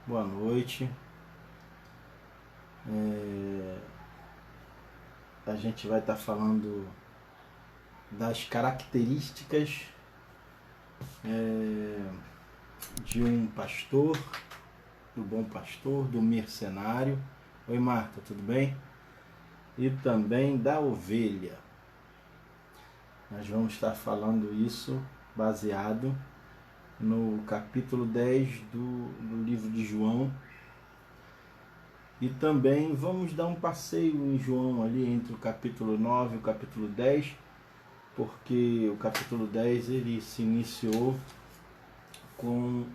Boa noite. A gente vai estar falando das características de um pastor, do bom pastor, do mercenário. Oi, Marta, tudo bem? E também da ovelha. Nós vamos estar falando isso baseado no capítulo 10 do livro de João. E também vamos dar um passeio em João ali entre o capítulo 9 e o capítulo 10, porque o capítulo 10 ele se iniciou com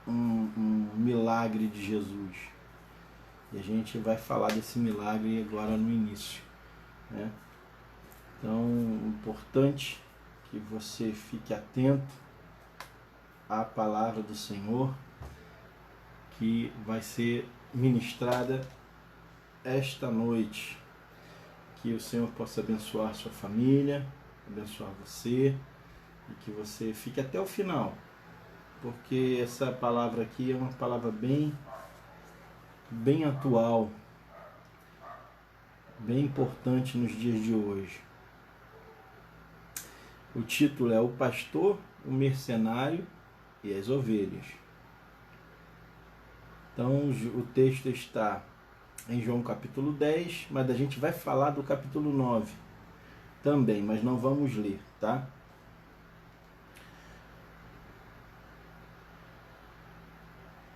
um milagre de Jesus. E a gente vai falar desse milagre agora no início, né? Então, importante que você fique atento à palavra do Senhor que vai ser ministrada esta noite. Que o Senhor possa abençoar sua família, abençoar você, e que você fique até o final, porque essa palavra aqui é uma palavra bem atual, bem importante nos dias de hoje. O título é O Pastor, o Mercenário e as Ovelhas. Então o texto está em João capítulo 10, mas a gente vai falar do capítulo 9 também, mas não vamos ler, tá?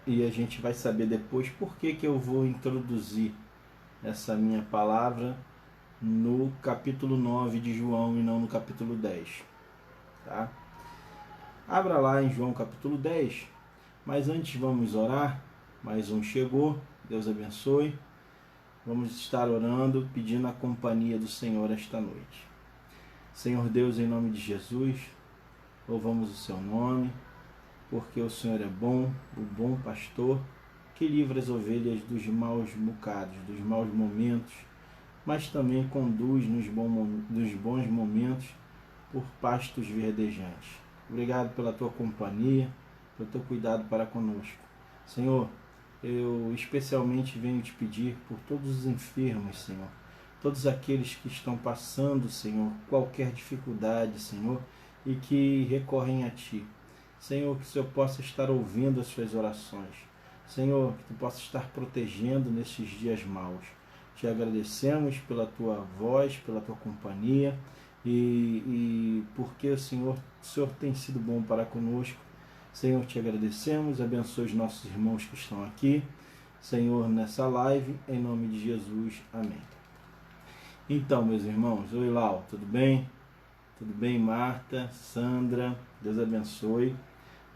E a gente vai saber depois por que eu vou introduzir essa minha palavra no capítulo 9 de João e não no capítulo 10. Tá? Abra lá em João capítulo 10, mas antes vamos orar. Mais um chegou, Deus abençoe. Vamos estar orando, pedindo a companhia do Senhor esta noite. Senhor Deus, em nome de Jesus, louvamos o seu nome, porque o Senhor é bom, o bom pastor, que livra as ovelhas dos maus bocados, dos maus momentos, mas também conduz nos bons momentos por pastos verdejantes. Obrigado pela tua companhia, pelo teu cuidado para conosco. Senhor, eu especialmente venho te pedir por todos os enfermos, Senhor, todos aqueles que estão passando, Senhor, qualquer dificuldade, Senhor, e que recorrem a Ti. Senhor, que o Senhor possa estar ouvindo as suas orações. Senhor, que Tu possa estar protegendo nesses dias maus. Te agradecemos pela Tua voz, pela Tua companhia e porque o Senhor tem sido bom para conosco. Senhor, te agradecemos, abençoe os nossos irmãos que estão aqui, Senhor, nessa live, em nome de Jesus, amém. Então, meus irmãos, oi Lau, tudo bem? Tudo bem, Marta, Sandra, Deus abençoe.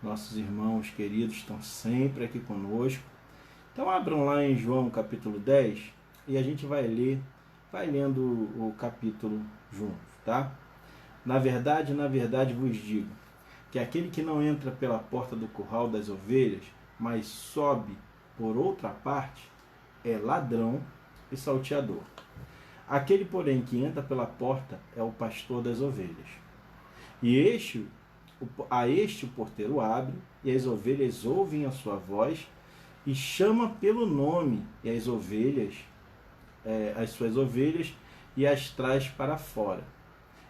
Nossos irmãos queridos estão sempre aqui conosco. Então abram lá em João capítulo 10 e a gente vai lendo o capítulo juntos, tá? Na verdade vos digo, que aquele que não entra pela porta do curral das ovelhas, mas sobe por outra parte, é ladrão e salteador. Aquele, porém, que entra pela porta é o pastor das ovelhas. E a este o porteiro abre, e as ovelhas ouvem a sua voz, e chama pelo nome e as suas ovelhas, e as traz para fora.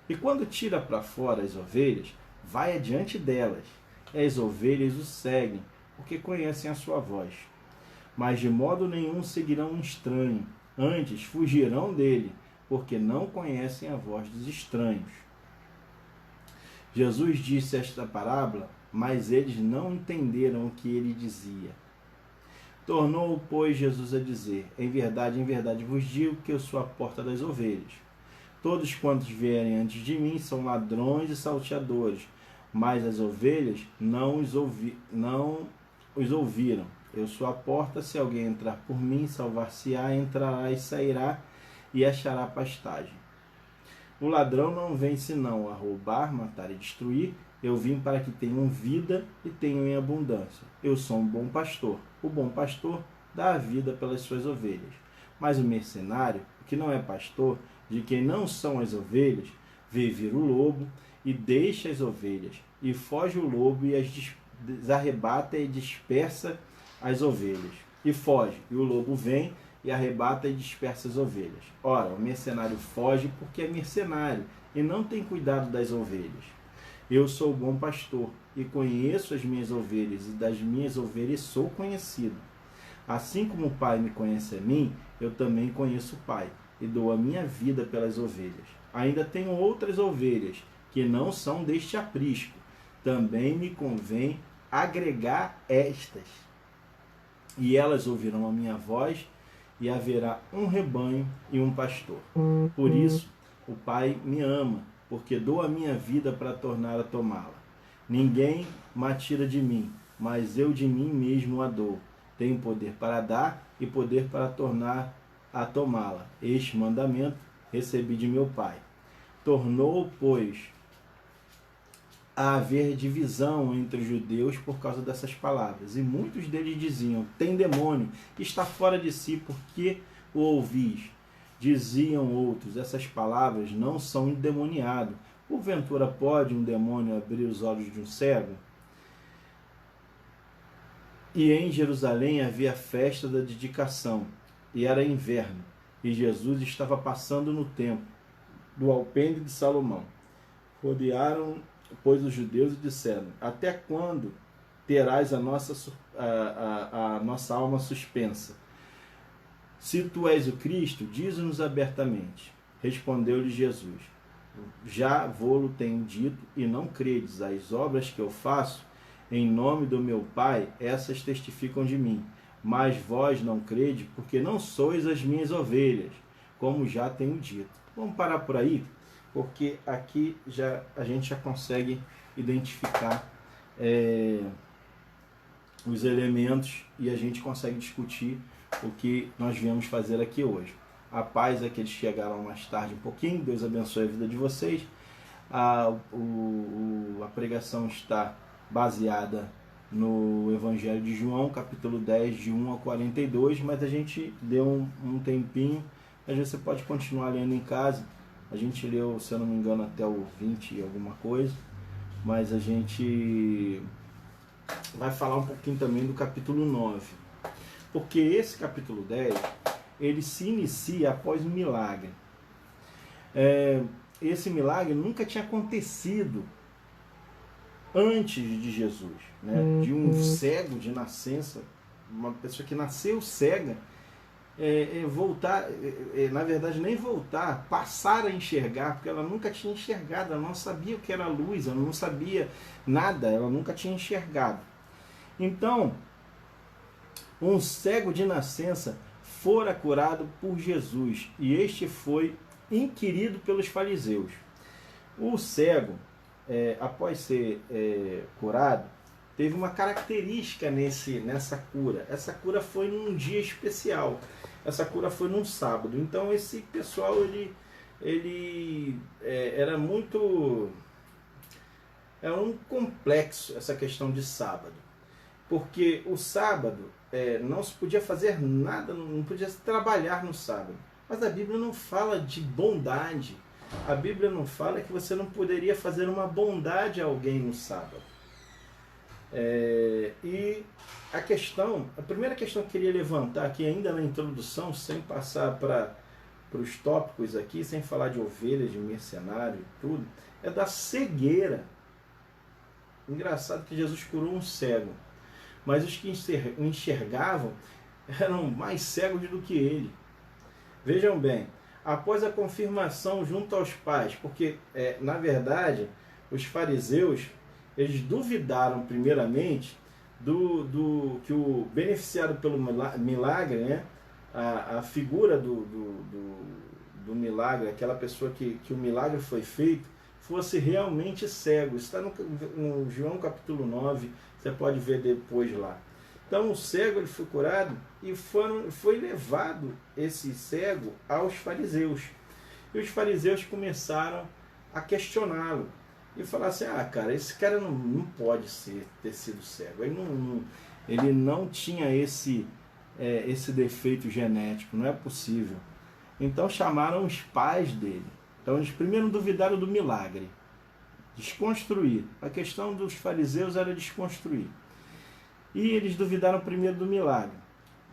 E quando tira para fora as ovelhas, vai adiante delas, e as ovelhas o seguem, porque conhecem a sua voz. Mas de modo nenhum seguirão um estranho, antes fugirão dele, porque não conhecem a voz dos estranhos. Jesus disse esta parábola, mas eles não entenderam o que ele dizia. Tornou, pois, Jesus a dizer: em verdade vos digo que eu sou a porta das ovelhas. Todos quantos vierem antes de mim são ladrões e salteadores, mas as ovelhas não os ouviram. Eu sou a porta, se alguém entrar por mim, salvar-se-á, entrará e sairá, e achará pastagem. O ladrão não vem senão a roubar, matar e destruir. Eu vim para que tenham vida e tenham em abundância. Eu sou um bom pastor. O bom pastor dá a vida pelas suas ovelhas. Mas o mercenário, que não é pastor, de quem não são as ovelhas, vê vir o lobo e deixa as ovelhas, e foge o lobo e as arrebata e dispersa as ovelhas, e foge, e o lobo vem e arrebata e dispersa as ovelhas. Ora, o mercenário foge porque é mercenário e não tem cuidado das ovelhas. Eu sou o bom pastor e conheço as minhas ovelhas, e das minhas ovelhas sou conhecido. Assim como o Pai me conhece a mim, eu também conheço o Pai, e dou a minha vida pelas ovelhas. Ainda tenho outras ovelhas, que não são deste aprisco. Também me convém agregar estas. E elas ouvirão a minha voz, e haverá um rebanho e um pastor. Por isso, o Pai me ama, porque dou a minha vida para tornar a tomá-la. Ninguém me tira de mim, mas eu de mim mesmo a dou. Tenho poder para dar e poder para tornar a tomá-la. Este mandamento recebi de meu Pai. Tornou, pois, a haver divisão entre os judeus por causa dessas palavras. E muitos deles diziam: tem demônio, está fora de si, porque o ouvis? Diziam outros: essas palavras não são endemoniado. Porventura pode um demônio abrir os olhos de um cego? E em Jerusalém havia a festa da dedicação, e era inverno, e Jesus estava passando no templo do alpendre de Salomão. Rodearam, pois, os judeus e disseram: até quando terás a nossa alma suspensa? Se tu és o Cristo, dize-nos abertamente. Respondeu-lhe Jesus: já vô-lo tenho dito, e não credes. As obras que eu faço em nome do meu Pai, essas testificam de mim. Mas vós não crede, porque não sois as minhas ovelhas, como já tenho dito. Vamos parar por aí, porque aqui a gente já consegue identificar os elementos e a gente consegue discutir o que nós viemos fazer aqui hoje. A paz é que eles chegaram mais tarde um pouquinho. Deus abençoe a vida de vocês. A pregação está baseada no Evangelho de João, capítulo 10, de 1 a 42, mas a gente deu um tempinho. Às vezes você pode continuar lendo em casa. A gente leu, se eu não me engano, até o 20 e alguma coisa, mas a gente vai falar um pouquinho também do capítulo 9, porque esse capítulo 10 ele se inicia após um milagre. Esse milagre nunca tinha acontecido antes de Jesus, né? De um cego de nascença, uma pessoa que nasceu cega, voltar, na verdade nem voltar, passar a enxergar, porque ela nunca tinha enxergado, ela não sabia o que era luz, ela não sabia nada, ela nunca tinha enxergado. Então, um cego de nascença fora curado por Jesus, e este foi inquirido pelos fariseus. O cego, após ser curado, teve uma característica nessa cura. Essa cura foi num dia especial. Essa cura foi num sábado. Então esse pessoal era muito... É um complexo essa questão de sábado. Porque o sábado não se podia fazer nada, não podia trabalhar no sábado. Mas a Bíblia não fala de bondade. A Bíblia não fala que você não poderia fazer uma bondade a alguém no sábado. E a primeira questão que eu queria levantar aqui, ainda na introdução, sem passar para os tópicos aqui, sem falar de ovelhas, de mercenário e tudo, é da cegueira. Engraçado que Jesus curou um cego, mas os que enxergavam eram mais cegos do que ele. Vejam bem, após a confirmação junto aos pais, porque, na verdade, os fariseus, eles duvidaram primeiramente que o beneficiado pelo milagre, né, a figura do milagre, aquela pessoa que o milagre foi feito, fosse realmente cego. Isso está no João capítulo 9, você pode ver depois lá. Então o cego ele foi curado e foi levado esse cego aos fariseus. E os fariseus começaram a questioná-lo e falar assim: cara, esse cara não pode ter sido cego. Ele não tinha esse defeito genético, não é possível. Então chamaram os pais dele. Então eles primeiro duvidaram do milagre, desconstruir. A questão dos fariseus era desconstruir. E eles duvidaram primeiro do milagre.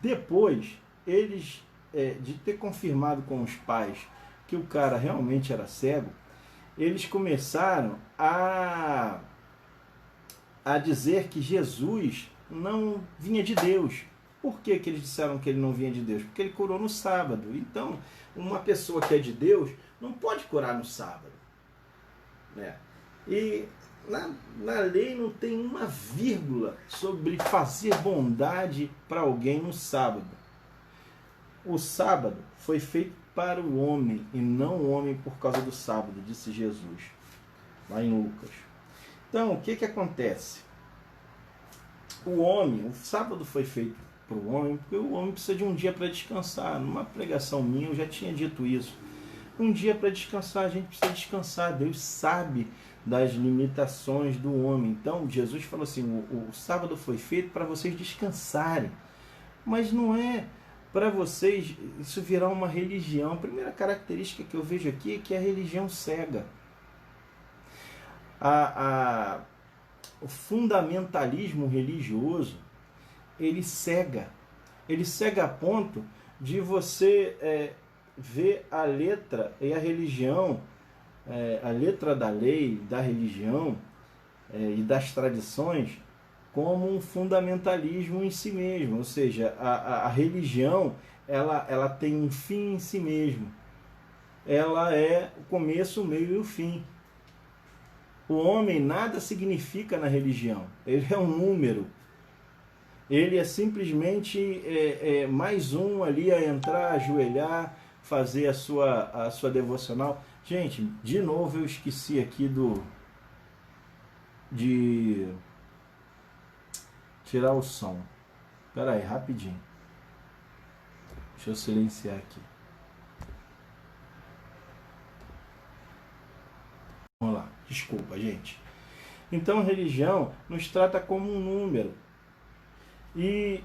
Depois, eles, de ter confirmado com os pais que o cara realmente era cego, eles começaram a dizer que Jesus não vinha de Deus. Por que eles disseram que ele não vinha de Deus? Porque ele curou no sábado. Então, uma pessoa que é de Deus não pode curar no sábado, né? E na lei não tem uma vírgula sobre fazer bondade para alguém no sábado. O sábado foi feito para o homem e não o homem por causa do sábado, disse Jesus, lá em Lucas. Então, o que acontece? O sábado foi feito para o homem, porque o homem precisa de um dia para descansar. Numa pregação minha eu já tinha dito isso. Um dia para descansar, a gente precisa descansar. Deus sabe das limitações do homem. Então, Jesus falou assim, o sábado foi feito para vocês descansarem. Mas não é para vocês isso virar uma religião. A primeira característica que eu vejo aqui é que a religião cega. O fundamentalismo religioso, ele cega a ponto de você ver a letra e a religião, a letra da lei, da religião e das tradições como um fundamentalismo em si mesmo, ou seja, a religião ela tem um fim em si mesmo, ela é o começo, o meio e o fim. O homem nada significa na religião, ele é um número, ele é simplesmente mais um ali a entrar, ajoelhar, fazer a sua devocional. Gente, de novo eu esqueci aqui de tirar o som. Espera aí, rapidinho. Deixa eu silenciar aqui. Vamos lá, desculpa, gente. Então a religião nos trata como um número. E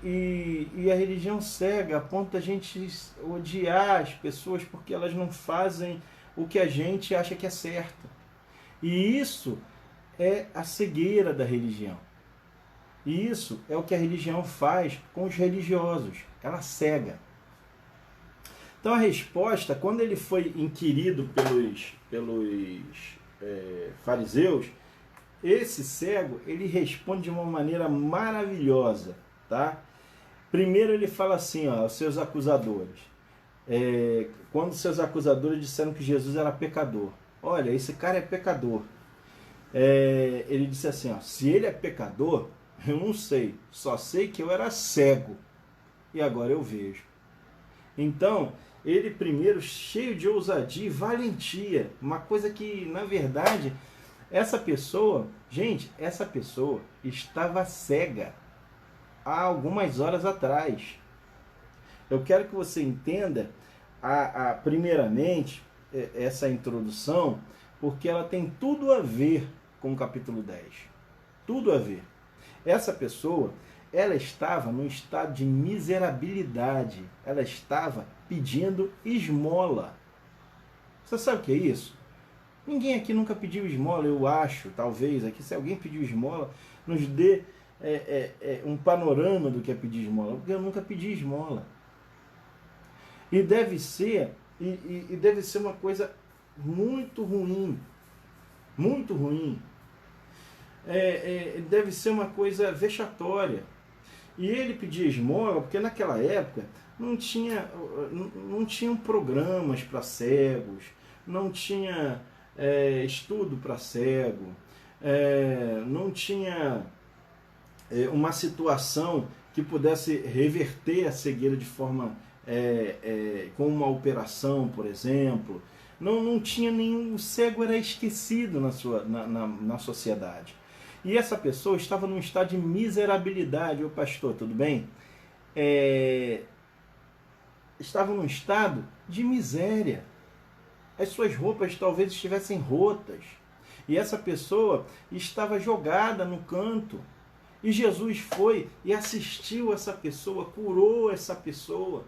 a religião cega a ponto da gente odiar as pessoas porque elas não fazem o que a gente acha que é certo. E isso é a cegueira da religião. E isso é o que a religião faz com os religiosos. Ela cega. Então a resposta, quando ele foi inquirido pelos fariseus, esse cego, ele responde de uma maneira maravilhosa, tá? Primeiro ele fala assim, ó, aos seus acusadores, quando seus acusadores disseram que Jesus era pecador, olha, esse cara é pecador, ele disse assim, ó, se ele é pecador, eu não sei, só sei que eu era cego e agora eu vejo. Então, ele primeiro cheio de ousadia e valentia, uma coisa que, na verdade, essa pessoa estava cega há algumas horas atrás. Eu quero que você entenda, primeiramente, essa introdução, porque ela tem tudo a ver com o capítulo 10. Tudo a ver. Essa pessoa, ela estava num estado de miserabilidade. Ela estava pedindo esmola. Você sabe o que é isso? Ninguém aqui nunca pediu esmola, eu acho, talvez. Aqui, se alguém pediu esmola, nos dê um panorama do que é pedir esmola. Porque eu nunca pedi esmola. E deve ser uma coisa muito ruim. Muito ruim. Deve ser uma coisa vexatória. E ele pedia esmola porque naquela época não tinham programas para cegos, não tinha estudo para cego, não tinha uma situação que pudesse reverter a cegueira de forma com uma operação, por exemplo. Não tinha nenhum, o cego era esquecido na sociedade. E essa pessoa estava num estado de miserabilidade. Ô pastor, tudo bem? Estava num estado de miséria. As suas roupas talvez estivessem rotas. E essa pessoa estava jogada no canto. E Jesus foi e assistiu essa pessoa, curou essa pessoa.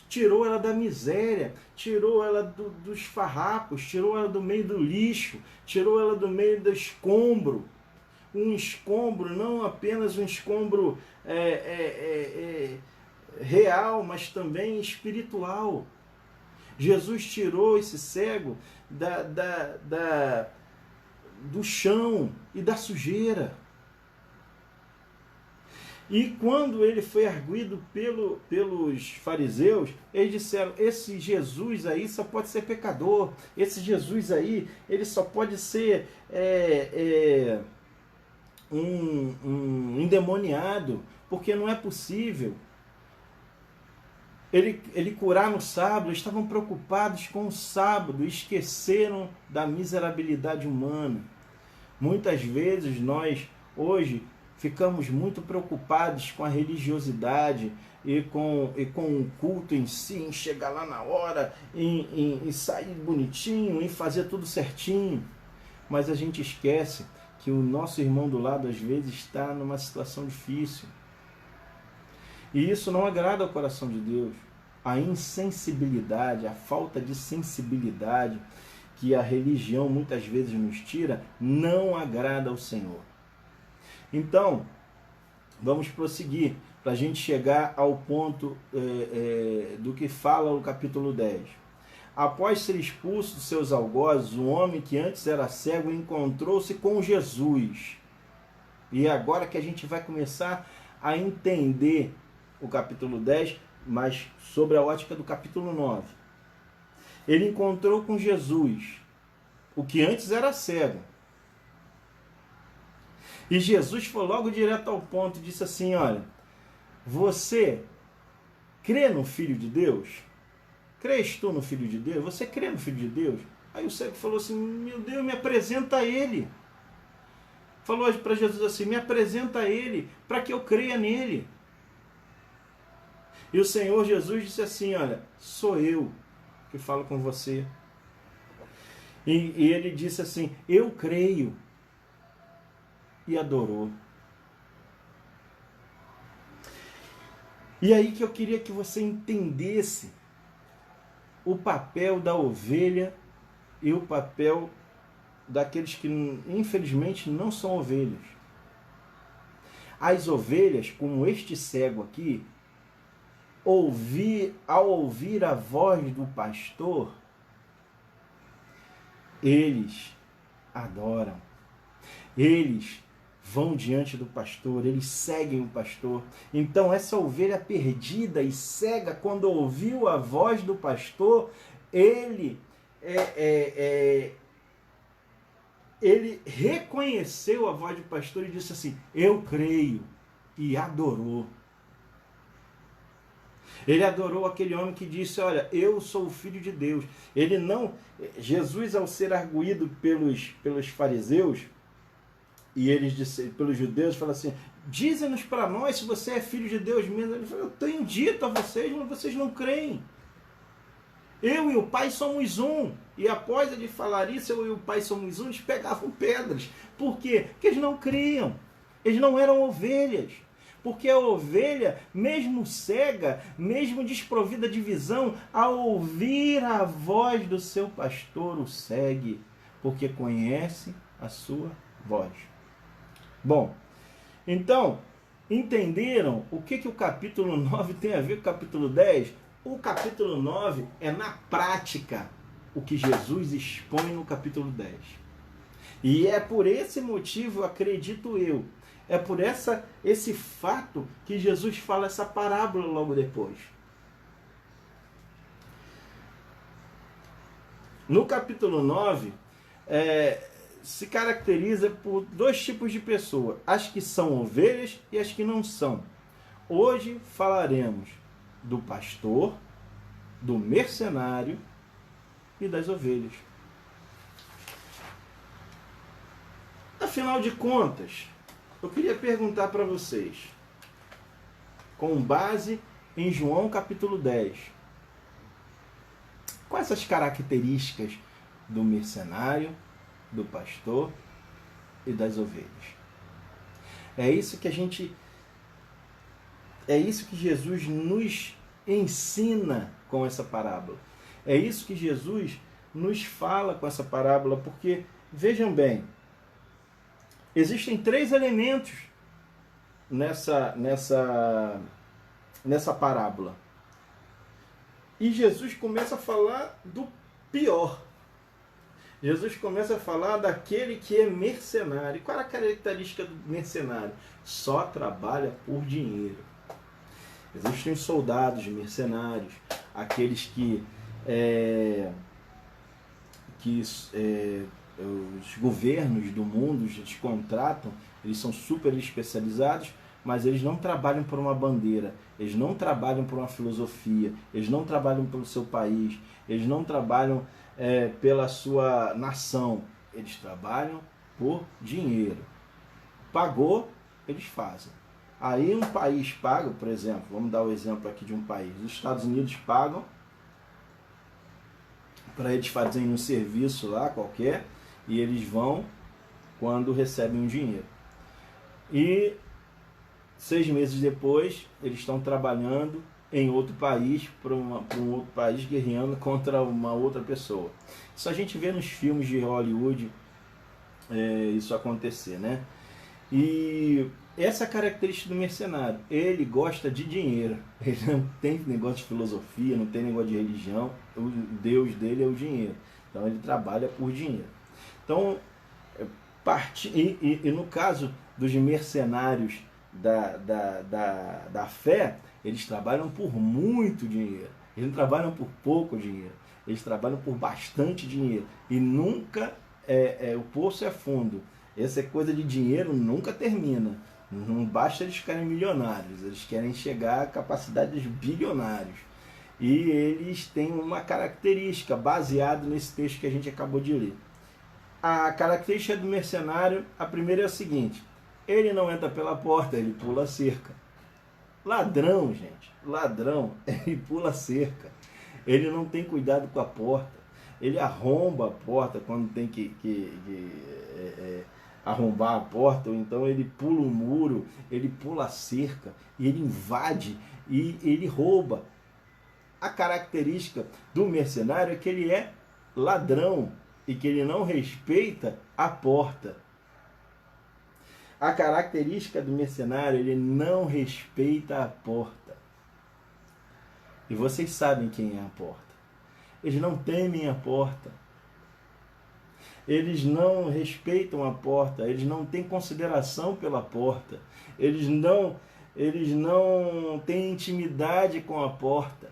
Tirou ela da miséria, tirou ela dos farrapos, tirou ela do meio do lixo, tirou ela do meio do escombro. um escombro, não apenas um escombro real, mas também espiritual. Jesus tirou esse cego do chão e da sujeira. E quando ele foi arguido pelos fariseus, eles disseram, esse Jesus aí só pode ser pecador, esse Jesus aí, ele só pode ser um endemoniado, porque não é possível ele curar no sábado. Eles estavam preocupados com o sábado, esqueceram da miserabilidade humana. Muitas vezes nós, hoje, ficamos muito preocupados com a religiosidade e com o culto em si, em chegar lá na hora, em sair bonitinho, em fazer tudo certinho. Mas a gente esquece que o nosso irmão do lado, às vezes, está numa situação difícil. E isso não agrada ao coração de Deus. A insensibilidade, a falta de sensibilidade que a religião muitas vezes nos tira, não agrada ao Senhor. Então, vamos prosseguir para a gente chegar ao ponto do que fala o capítulo 10. Após ser expulso dos seus algozes, o homem que antes era cego encontrou-se com Jesus. E agora que a gente vai começar a entender o capítulo 10, mas sobre a ótica do capítulo 9. Ele encontrou com Jesus, o que antes era cego. E Jesus foi logo direto ao ponto e disse assim, olha, você crê no Filho de Deus? Crês tu no Filho de Deus? Você crê no Filho de Deus? Aí o cego falou assim, meu Deus, me apresenta a ele. Falou para Jesus assim, me apresenta a ele, para que eu creia nele. E o Senhor Jesus disse assim, olha, sou eu que falo com você. E ele disse assim, eu creio. E adorou. E aí que eu queria que você entendesse o papel da ovelha e o papel daqueles que infelizmente não são ovelhas. As ovelhas, como este cego aqui, ao ouvir a voz do pastor, eles adoram. Eles vão diante do pastor, eles seguem o pastor. Então essa ovelha perdida e cega, quando ouviu a voz do pastor, ele reconheceu a voz do pastor e disse assim, eu creio, e adorou. Ele adorou aquele homem que disse, olha, eu sou o Filho de Deus. Ele não... Jesus, ao ser arguído pelos fariseus, e eles disseram, pelos judeus, fala assim, dizem-nos para nós se você é filho de Deus mesmo. Ele falou, eu tenho dito a vocês, mas vocês não creem. Eu e o Pai somos um. E após ele falar isso, eu e o Pai somos um, eles pegavam pedras. Por quê? Porque eles não criam. Eles não eram ovelhas. Porque a ovelha, mesmo cega, mesmo desprovida de visão, ao ouvir a voz do seu pastor, o segue, porque conhece a sua voz. Bom, então, entenderam o que o capítulo 9 tem a ver com o capítulo 10? O capítulo 9 é, na prática, o que Jesus expõe no capítulo 10. E é por esse motivo, acredito eu, é por esse fato que Jesus fala essa parábola logo depois. No capítulo 9, se caracteriza por dois tipos de pessoas, as que são ovelhas e as que não são. Hoje falaremos do pastor, do mercenário e das ovelhas. Afinal de contas, eu queria perguntar para vocês, com base em João capítulo 10, quais as características do mercenário, do pastor e das ovelhas? É isso que Jesus nos ensina com essa parábola. É isso que Jesus nos fala com essa parábola, porque, vejam bem, Existem três elementos nessa parábola. E Jesus começa a falar do pior. Jesus começa a falar daquele que é mercenário. E qual é a característica do mercenário? Só trabalha por dinheiro. Existem os soldados mercenários, aqueles os governos do mundo eles contratam, eles são super especializados, mas eles não trabalham por uma bandeira, eles não trabalham por uma filosofia, eles não trabalham pelo seu país, eles não trabalham pela sua nação, eles trabalham por dinheiro. Pagou, eles fazem. Aí um país paga, por exemplo, vamos dar o exemplo aqui de um país, os Estados Unidos pagam para eles fazerem um serviço lá qualquer, e eles vão quando recebem um dinheiro. E 6 meses depois, eles estão trabalhando em outro país, para um outro país, guerreando contra uma outra pessoa. Isso a gente vê nos filmes de Hollywood, isso acontecer, né? E essa é a característica do mercenário. Ele gosta de dinheiro. Ele não tem negócio de filosofia, não tem negócio de religião. O Deus dele é o dinheiro. Então ele trabalha por dinheiro. Então, no caso dos mercenários da fé, eles trabalham por muito dinheiro. Eles não trabalham por pouco dinheiro. Eles trabalham por bastante dinheiro. E nunca o poço é fundo. Essa coisa de dinheiro nunca termina. Não basta eles ficarem milionários, eles querem chegar a capacidades bilionários. E eles têm uma característica baseada nesse texto que a gente acabou de ler. A característica do mercenário, a primeira é a seguinte: ele não entra pela porta, ele pula a cerca. Ladrão, gente, ladrão, ele pula a cerca. Ele não tem cuidado com a porta. Ele arromba a porta quando tem que arrombar a porta, ou então ele pula o muro, ele pula a cerca, e ele invade e ele rouba. A característica do mercenário é que ele é ladrão e que ele não respeita a porta. A característica do mercenário, ele não respeita a porta. E vocês sabem quem é a porta. Eles não temem a porta. Eles não respeitam a porta, eles não têm consideração pela porta, eles não têm intimidade com a porta.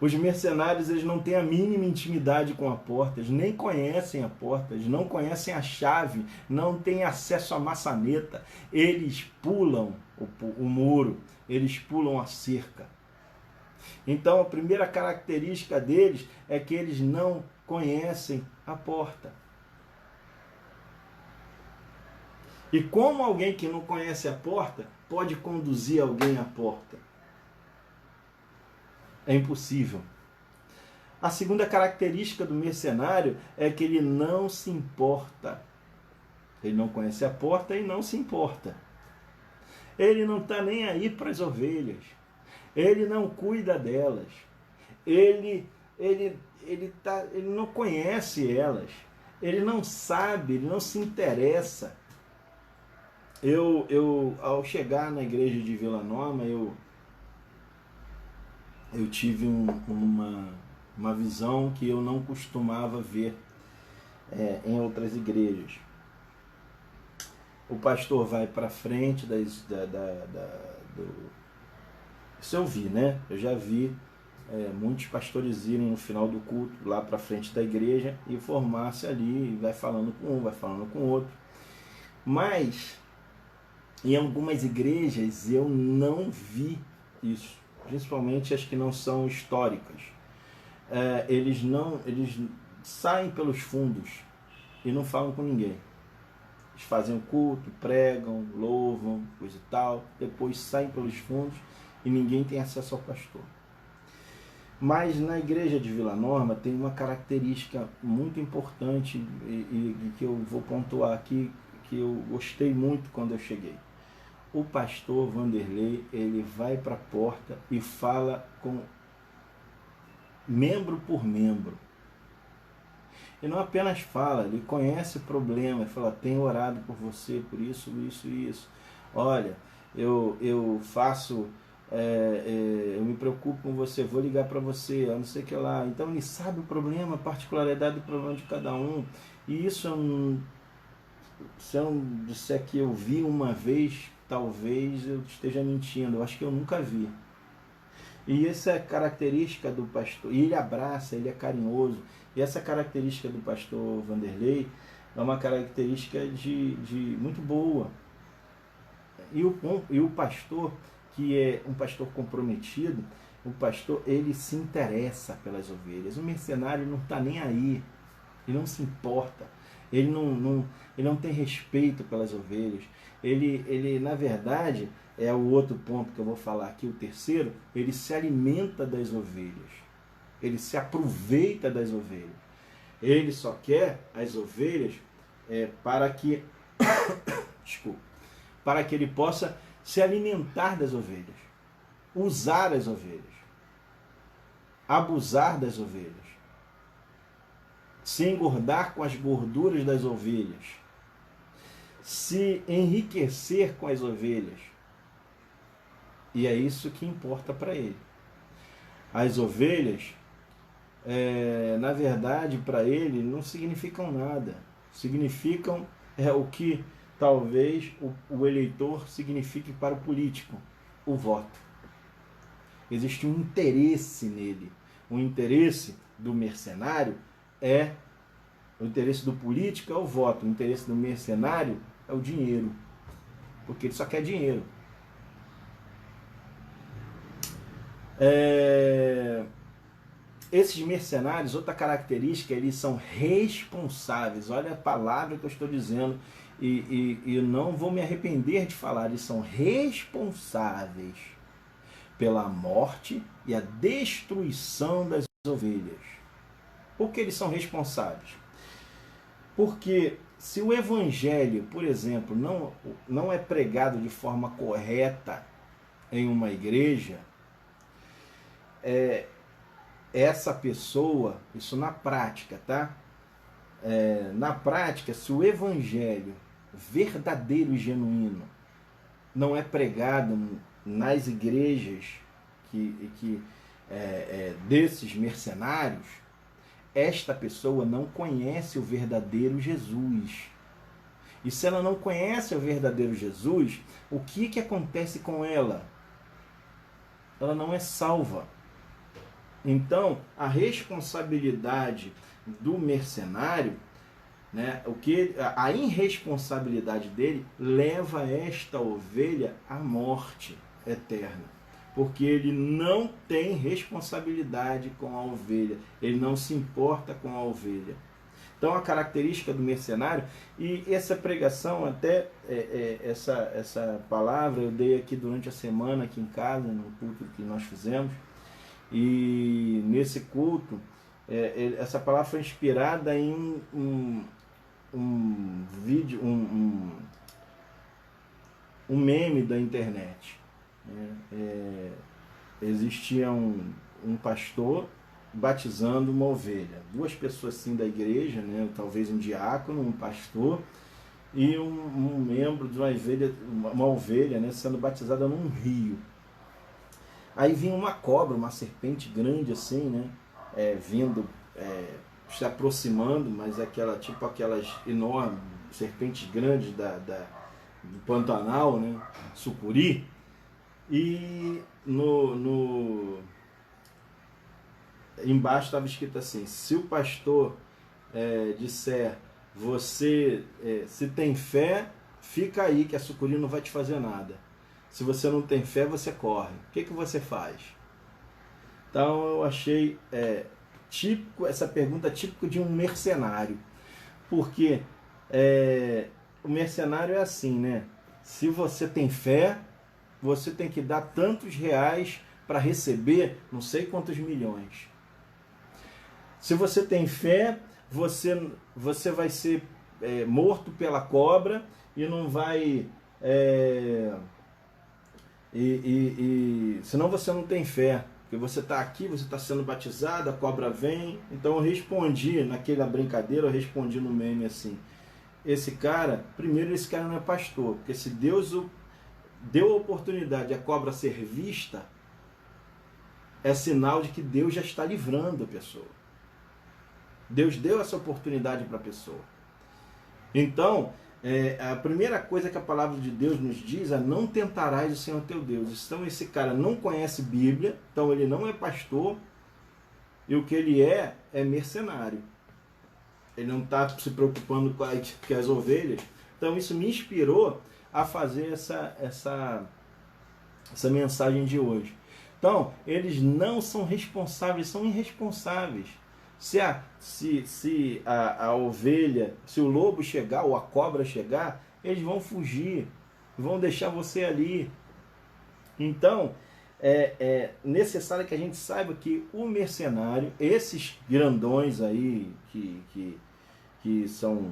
Os mercenários, eles não têm a mínima intimidade com a porta, eles nem conhecem a porta, eles não conhecem a chave, não têm acesso à maçaneta, eles pulam o muro, eles pulam a cerca. Então a primeira característica deles é que eles não conhecem a porta. E como alguém que não conhece a porta pode conduzir alguém à porta? É impossível. A segunda característica do mercenário é que ele não se importa. Ele não conhece a porta e não se importa. Ele não está nem aí para as ovelhas. Ele não cuida delas. Ele não conhece elas. Ele não sabe, ele não se interessa. Ao chegar na igreja de Vila Nova, eu tive uma visão que eu não costumava ver em outras igrejas. O pastor vai para frente isso eu vi, né? Eu já vi muitos pastores irem no final do culto lá para frente da igreja e formar-se ali, e vai falando com um, vai falando com o outro. Mas em algumas igrejas eu não vi isso, principalmente as que não são históricas. Eles saem pelos fundos e não falam com ninguém. Eles fazem o culto, pregam, louvam, coisa e tal, depois saem pelos fundos e ninguém tem acesso ao pastor. Mas na igreja de Vila Nova tem uma característica muito importante e que eu vou pontuar aqui, que eu gostei muito quando eu cheguei. O pastor Vanderlei, ele vai para a porta e fala com membro por membro. E não apenas fala, ele conhece o problema, ele fala, tenho orado por você, por isso, isso e isso. Olha, eu faço, eu me preocupo com você, vou ligar para você, eu não sei o que lá. Então ele sabe o problema, a particularidade do problema de cada um. E isso se eu não disser que eu vi uma vez, talvez eu esteja mentindo. Eu acho que eu nunca vi. E essa é característica do pastor. E ele abraça, ele é carinhoso. E essa característica do pastor Vanderlei é uma característica de muito boa. E o pastor, que é um pastor comprometido, o pastor, ele se interessa pelas ovelhas. O mercenário não está nem aí. Ele não se importa. Ele não tem respeito pelas ovelhas. Ele, na verdade, é o outro ponto que eu vou falar aqui, o terceiro, ele se alimenta das ovelhas. Ele se aproveita das ovelhas. Ele só quer as ovelhas para que desculpa, para que ele possa se alimentar das ovelhas, usar as ovelhas, abusar das ovelhas, se engordar com as gorduras das ovelhas, se enriquecer com as ovelhas. E é isso que importa para ele. As ovelhas, na verdade, para ele, não significam nada. Significam o que talvez o eleitor signifique para o político, o voto. Existe um interesse nele. O interesse do mercenário o interesse do político é o voto. O interesse do mercenário é o dinheiro. Porque ele só quer dinheiro. Esses mercenários, outra característica, eles são responsáveis. Olha a palavra que eu estou dizendo. E não vou me arrepender de falar. Eles são responsáveis pela morte e a destruição das ovelhas. Por que eles são responsáveis? Porque se o evangelho, por exemplo, não é pregado de forma correta em uma igreja, essa pessoa, isso na prática, tá? Na prática, se o evangelho verdadeiro e genuíno não é pregado nas igrejas desses mercenários, esta pessoa não conhece o verdadeiro Jesus. E se ela não conhece o verdadeiro Jesus, o que acontece com ela? Ela não é salva. Então, a responsabilidade do mercenário, né, a irresponsabilidade dele leva esta ovelha à morte eterna. Porque ele não tem responsabilidade com a ovelha. Ele não se importa com a ovelha. Então, a característica do mercenário, e essa pregação, até essa palavra eu dei aqui durante a semana, aqui em casa, no culto que nós fizemos. E nesse culto, essa palavra foi inspirada em um vídeo, um meme da internet. Existia um pastor batizando uma ovelha. Duas pessoas assim da igreja, né? Talvez um diácono, um pastor e um membro de uma ovelha, né? Sendo batizada num rio. Aí vinha uma cobra, uma serpente grande assim, né? Se aproximando, mas aquelas enormes serpentes grandes do Pantanal, né? Sucuri. E embaixo estava escrito assim: se o pastor disser, você se tem fé, fica aí que a sucuri não vai te fazer nada. Se você não tem fé, você corre. O que você faz? Então eu achei típico, essa pergunta típica de um mercenário. Porque o mercenário é assim, né? Se você tem fé, você tem que dar tantos reais para receber não sei quantos milhões. Se você tem fé, você vai ser morto pela cobra e não vai... senão você não tem fé. Porque você está aqui, você está sendo batizado, a cobra vem. Então eu respondi naquela brincadeira, eu respondi no meme assim: esse cara não é pastor, porque se Deus deu a oportunidade de a cobra ser vista, é sinal de que Deus já está livrando a pessoa. Deus deu essa oportunidade para a pessoa. Então, a primeira coisa que a palavra de Deus nos diz é: não tentarás o Senhor teu Deus. Então esse cara não conhece Bíblia, então ele não é pastor, e o que ele é mercenário. Ele não está se preocupando com as ovelhas. Então isso me inspirou a fazer essa mensagem de hoje. Então, eles não são responsáveis, são irresponsáveis. Se a ovelha, se o lobo chegar ou a cobra chegar, eles vão fugir, vão deixar você ali. Então, é necessário que a gente saiba que o mercenário, esses grandões aí, que são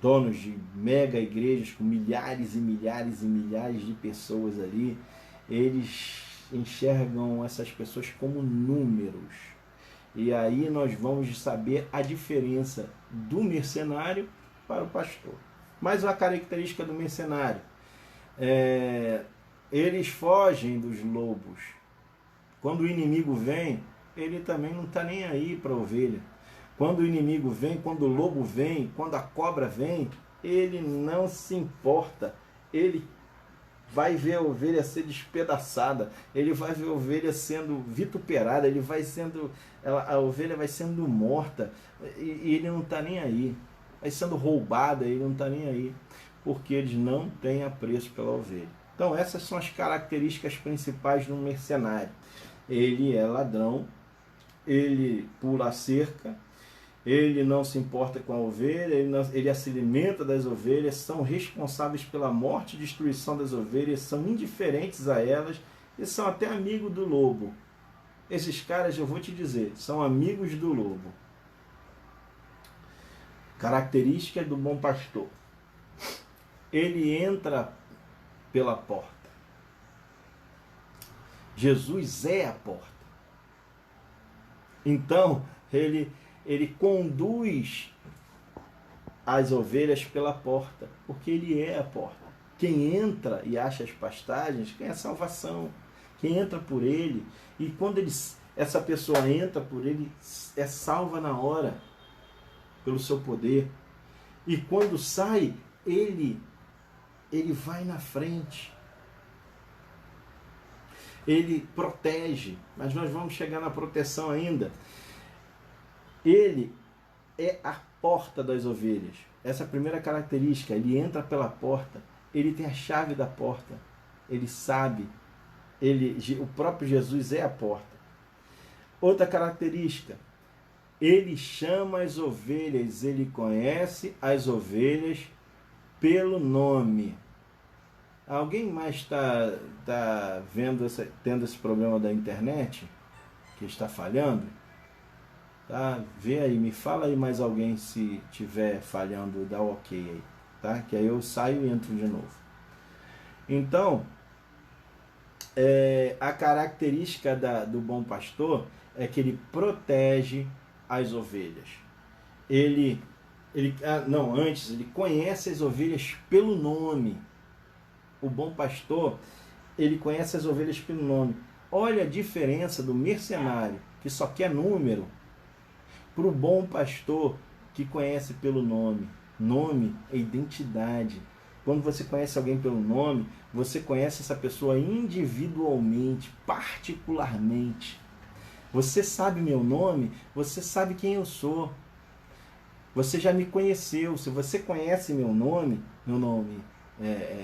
donos de mega igrejas com milhares e milhares e milhares de pessoas ali, eles enxergam essas pessoas como números. E aí nós vamos saber a diferença do mercenário para o pastor. Mais uma característica do mercenário: eles fogem dos lobos. Quando o inimigo vem, ele também não está nem aí para a ovelha. Quando o inimigo vem, quando o lobo vem, quando a cobra vem, ele não se importa. Ele vai ver a ovelha ser despedaçada, ele vai ver a ovelha sendo vituperada, a ovelha vai sendo morta, e ele não está nem aí. Vai sendo roubada, ele não está nem aí, porque eles não têm apreço pela ovelha. Então essas são as características principais de um mercenário. Ele é ladrão, ele pula a cerca, ele não se importa com a ovelha, ele se alimenta das ovelhas, são responsáveis pela morte e destruição das ovelhas, são indiferentes a elas e são até amigos do lobo. Esses caras, eu vou te dizer, são amigos do lobo. Característica do bom pastor: ele entra pela porta. Jesus é a porta. Então, ele conduz as ovelhas pela porta, porque ele é a porta. Quem entra e acha as pastagens ganha salvação. Quem entra por ele, e quando essa pessoa entra por ele, é salva na hora, pelo seu poder. E quando sai, ele vai na frente. Ele protege, mas nós vamos chegar na proteção ainda. Ele é a porta das ovelhas. Essa é a primeira característica. Ele entra pela porta. Ele tem a chave da porta. Ele sabe. O próprio Jesus é a porta. Outra característica: ele chama as ovelhas. Ele conhece as ovelhas pelo nome. Alguém mais está tendo esse problema da internet? Que está falhando? Tá? Vê aí, me fala aí mais alguém se tiver falhando, dá ok aí, tá? Que aí eu saio e entro de novo. Então, a característica do bom pastor é que ele protege as ovelhas. Ele conhece as ovelhas pelo nome. O bom pastor, ele conhece as ovelhas pelo nome. Olha a diferença do mercenário, que só quer número, para o bom pastor, que conhece pelo nome. Nome é identidade. Quando você conhece alguém pelo nome, você conhece essa pessoa individualmente, particularmente. Você sabe meu nome, você sabe quem eu sou. Você já me conheceu. Se você conhece meu nome,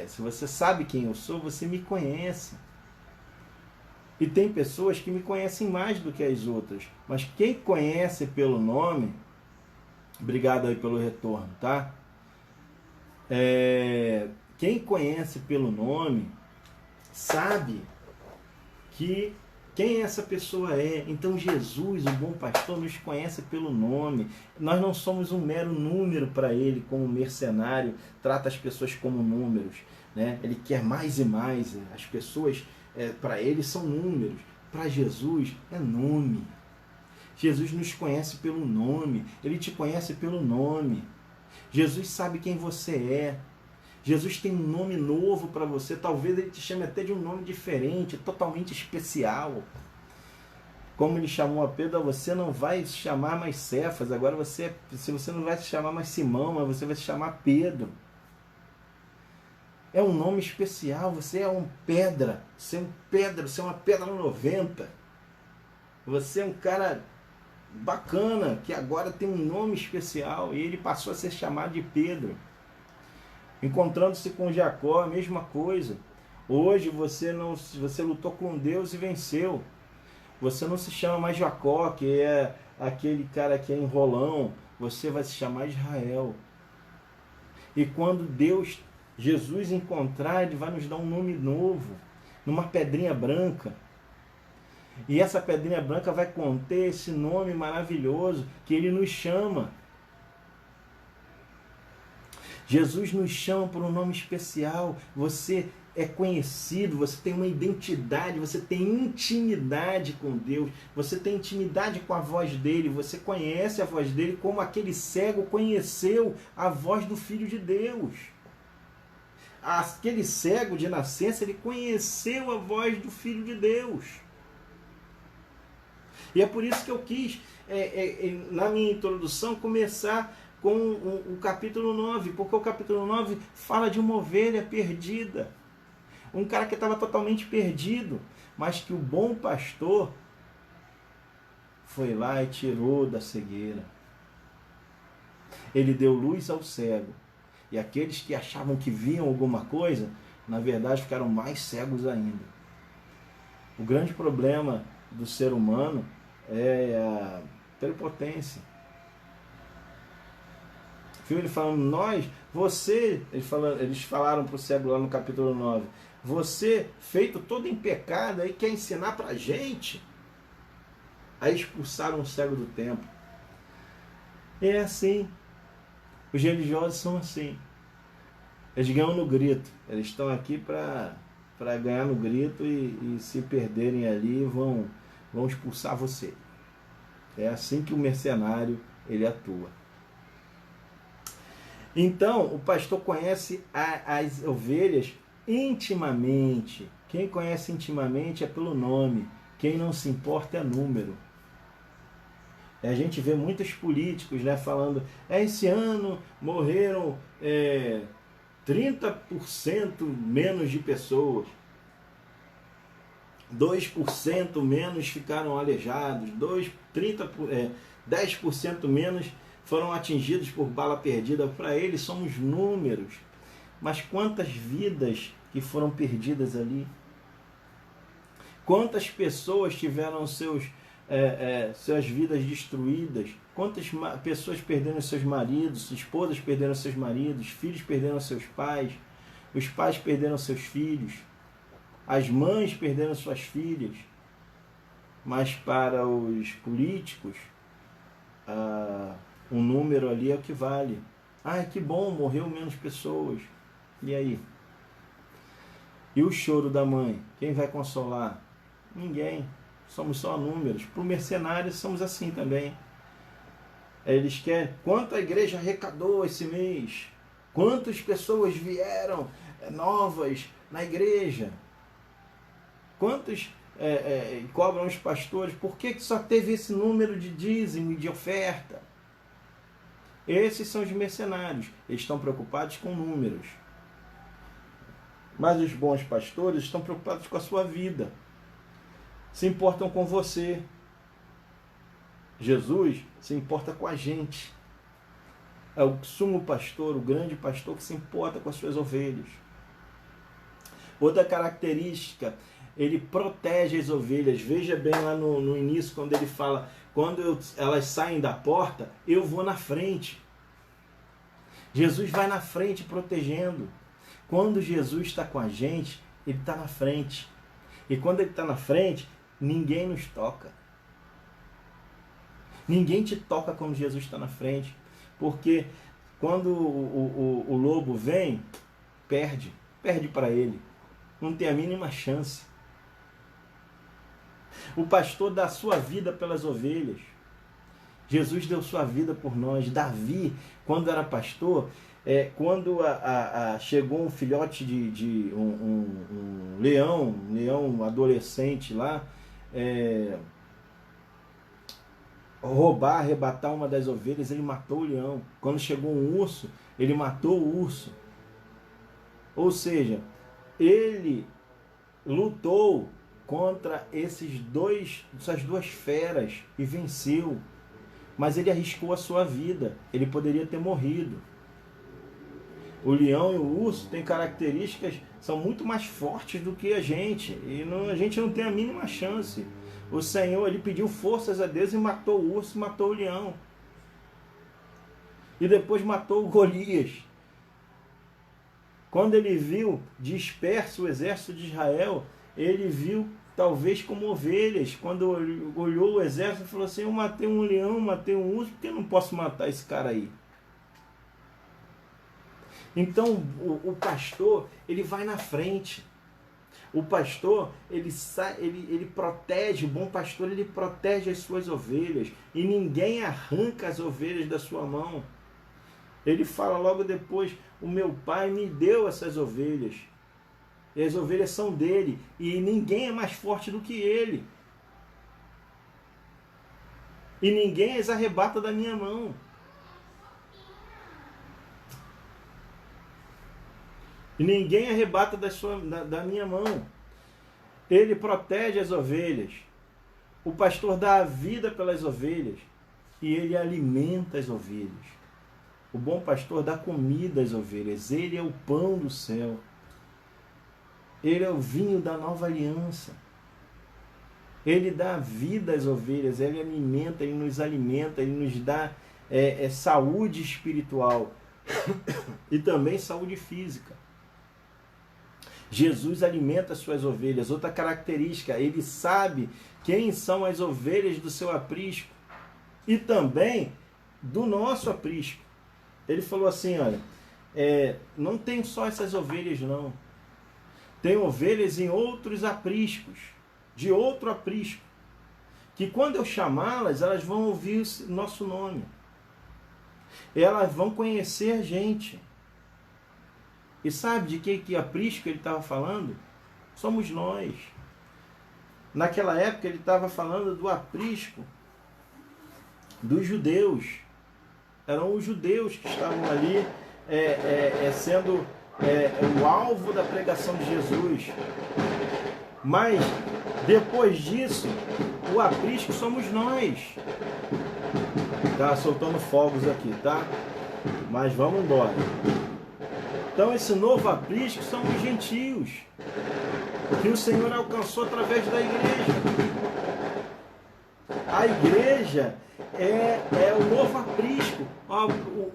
se você sabe quem eu sou, você me conhece. E tem pessoas que me conhecem mais do que as outras. Mas quem conhece pelo nome, obrigado aí pelo retorno, tá? Quem conhece pelo nome sabe quem essa pessoa é. Então Jesus, o bom pastor, nos conhece pelo nome. Nós não somos um mero número para ele, como mercenário trata as pessoas como números, né? Ele quer mais e mais. As pessoas, para ele, são números. para Jesus é nome. Jesus nos conhece pelo nome. Ele te conhece pelo nome. Jesus sabe quem você é. Jesus tem um nome novo para você. Talvez ele te chame até de um nome diferente, totalmente especial. Como ele chamou a Pedro, você não vai se chamar mais Cefas, agora você não vai se chamar mais Simão, mas você vai se chamar Pedro. É um nome especial, você é um pedra, você é uma pedra 90. Você é um cara bacana, que agora tem um nome especial, e ele passou a ser chamado de Pedro. Encontrando-se com Jacó, a mesma coisa. Hoje você lutou com Deus e venceu. Você não se chama mais Jacó, que é aquele cara que é enrolão. Você vai se chamar Israel. E quando Jesus encontrar, ele vai nos dar um nome novo, numa pedrinha branca. E essa pedrinha branca vai conter esse nome maravilhoso que ele nos chama. Jesus nos chama por um nome especial. Você é conhecido, você tem uma identidade, você tem intimidade com Deus, você tem intimidade com a voz dele, você conhece a voz dele como aquele cego conheceu a voz do Filho de Deus. Aquele cego de nascença, ele conheceu a voz do Filho de Deus. E é por isso que eu quis, na minha introdução, começar com o capítulo 9, porque o capítulo 9 fala de uma ovelha perdida. Um cara que estava totalmente perdido, mas que o bom pastor foi lá e tirou da cegueira. Ele deu luz ao cego. E aqueles que achavam que viam alguma coisa, na verdade ficaram mais cegos ainda. O grande problema do ser humano é a prepotência. Viu ele falando, eles falaram para o cego lá no capítulo 9, você, feito todo em pecado, aí quer ensinar para a gente? Aí expulsaram o cego do templo. É assim. Os religiosos são assim. Eles ganham no grito. Eles estão aqui para ganhar no grito e se perderem ali vão expulsar você. É assim que o mercenário ele atua. Então, o pastor conhece as ovelhas intimamente. Quem conhece intimamente é pelo nome. Quem não se importa é número. A gente vê muitos políticos, né, falando, esse ano morreram 30% menos de pessoas. 2% menos ficaram aleijados. 10% menos foram atingidos por bala perdida. Para eles somos números. Mas quantas vidas que foram perdidas ali? Quantas pessoas tiveram suas vidas destruídas? Quantas pessoas perderam seus maridos, esposas perderam seus maridos, filhos perderam seus pais, os pais perderam seus filhos, as mães perderam suas filhas. Mas para os políticos, o número ali é o que vale. Que bom, morreu menos pessoas. E aí? E o choro da mãe? Quem vai consolar? Ninguém. Somos só números. Para o mercenário somos assim também. Eles querem. Quanto a igreja arrecadou esse mês? Quantas pessoas vieram novas na igreja? Quantos cobram os pastores? Por que só teve esse número de dízimo e de oferta? Esses são os mercenários. Eles estão preocupados com números. Mas os bons pastores estão preocupados com a sua vida. Se importam com você. Jesus se importa com a gente. É o sumo pastor, o grande pastor que se importa com as suas ovelhas. Outra característica, ele protege as ovelhas. Veja bem lá no início, quando ele fala, quando elas saem da porta, eu vou na frente. Jesus vai na frente protegendo. Quando Jesus está com a gente, ele está na frente. E quando ele está na frente, ninguém nos toca. Ninguém te toca quando Jesus está na frente. Porque quando o lobo vem, perde para ele. Não tem a mínima chance. O pastor dá a sua vida pelas ovelhas. Jesus deu sua vida por nós. Davi, quando era pastor, quando chegou um filhote de um leão adolescente lá, arrebatar uma das ovelhas, ele matou o leão. Quando chegou um urso, ele matou o urso. Ou seja, ele lutou contra essas duas feras e venceu. Mas ele arriscou a sua vida. Ele poderia ter morrido. O leão e o urso têm características, são muito mais fortes do que a gente. E a gente não tem a mínima chance. O Senhor, ele pediu forças a Deus e matou o urso, matou o leão. E depois matou o Golias. Quando ele viu disperso o exército de Israel, ele viu talvez como ovelhas. Quando olhou o exército, ele falou assim: eu matei um leão, matei um urso, por que eu não posso matar esse cara aí? Então o pastor, ele vai na frente. O pastor, ele protege, o bom pastor, ele protege as suas ovelhas. E ninguém arranca as ovelhas da sua mão. Ele fala logo depois: o meu pai me deu essas ovelhas. E as ovelhas são dele. E ninguém é mais forte do que ele. E ninguém as arrebata da minha mão. E ninguém arrebata da minha mão. Ele protege as ovelhas. O pastor dá a vida pelas ovelhas. E ele alimenta as ovelhas. O bom pastor dá comida às ovelhas. Ele é o pão do céu. Ele é o vinho da nova aliança. Ele dá vida às ovelhas. Ele alimenta, ele nos alimenta, ele nos dá saúde espiritual. E também saúde física. Jesus alimenta as suas ovelhas. Outra característica, ele sabe quem são as ovelhas do seu aprisco e também do nosso aprisco. Ele falou assim: olha, não tem só essas ovelhas não. Tem ovelhas em outros apriscos, de outro aprisco, que quando eu chamá-las, elas vão ouvir o nosso nome. Elas vão conhecer a gente. E sabe de que aprisco ele estava falando? Somos nós. Naquela época ele estava falando do aprisco dos judeus. Eram os judeus que estavam ali sendo o alvo da pregação de Jesus. Mas depois disso, o aprisco somos nós. Tá soltando fogos aqui, tá? Mas vamos embora. Então esse novo aprisco são os gentios, que o Senhor alcançou através da igreja. A igreja é o novo aprisco,